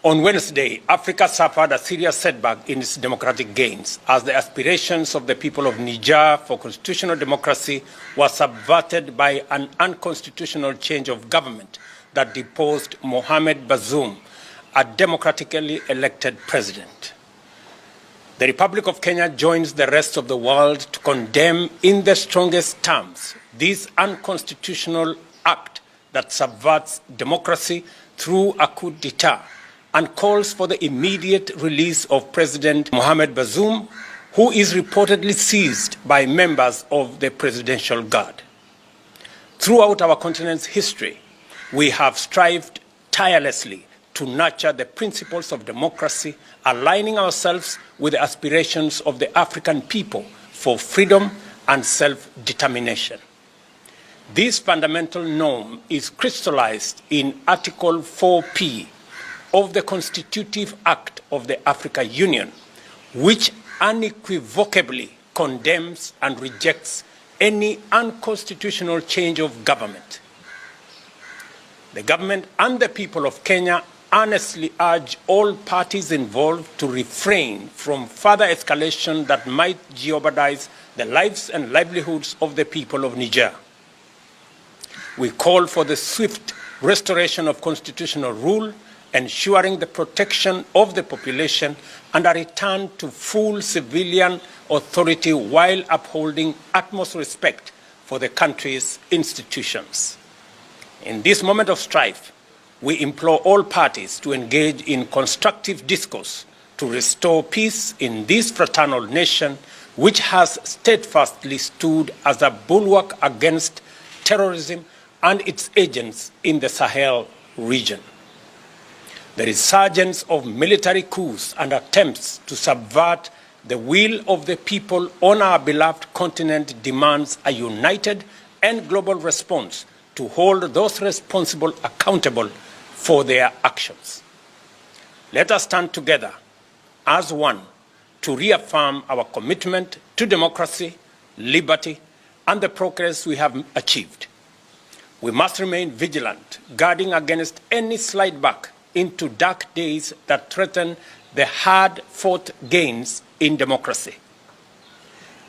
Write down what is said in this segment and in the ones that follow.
On Wednesday, Africa suffered a serious setback in its democratic gains as the aspirations of the people of Niger for constitutional democracy were subverted by an unconstitutional change of government that deposed Mohamed Bazoum, a democratically elected president. The Republic of Kenya joins the rest of the world to condemn in the strongest terms this unconstitutional act that subverts democracy through a coup d'etat and calls for the immediate release of President Mohamed Bazoum, who is reportedly seized by members of the Presidential Guard. Throughout our continent's history, we have strived tirelessly to nurture the principles of democracy, aligning ourselves with the aspirations of the African people for freedom and self-determination. This fundamental norm is crystallized in Article 4P of the Constitutive Act of the African Union, which unequivocally condemns and rejects any unconstitutional change of government. The government and the people of Kenya earnestly urge all parties involved to refrain from further escalation that might jeopardize the lives and livelihoods of the people of Niger. We call for the swift restoration of constitutional rule, ensuring the protection of the population and a return to full civilian authority while upholding utmost respect for the country's institutions. In this moment of strife, we implore all parties to engage in constructive discourse to restore peace in this fraternal nation, which has steadfastly stood as a bulwark against terrorism and its agents in the Sahel region. The resurgence of military coups and attempts to subvert the will of the people on our beloved continent demands a united and global response to hold those responsible accountable for their actions. Let us stand together as one to reaffirm our commitment to democracy, liberty, and the progress we have achieved. We must remain vigilant, guarding against any slide back into dark days that threaten the hard-fought gains in democracy.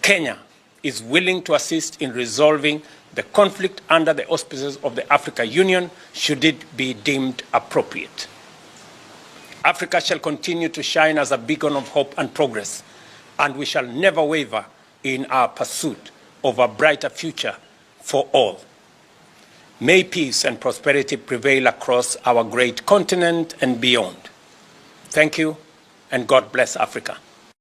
Kenya is willing to assist in resolving the conflict under the auspices of the African Union, should it be deemed appropriate. Africa shall continue to shine as a beacon of hope and progress, and we shall never waver in our pursuit of a brighter future for all. May peace and prosperity prevail across our great continent and beyond. Thank you, and God bless Africa.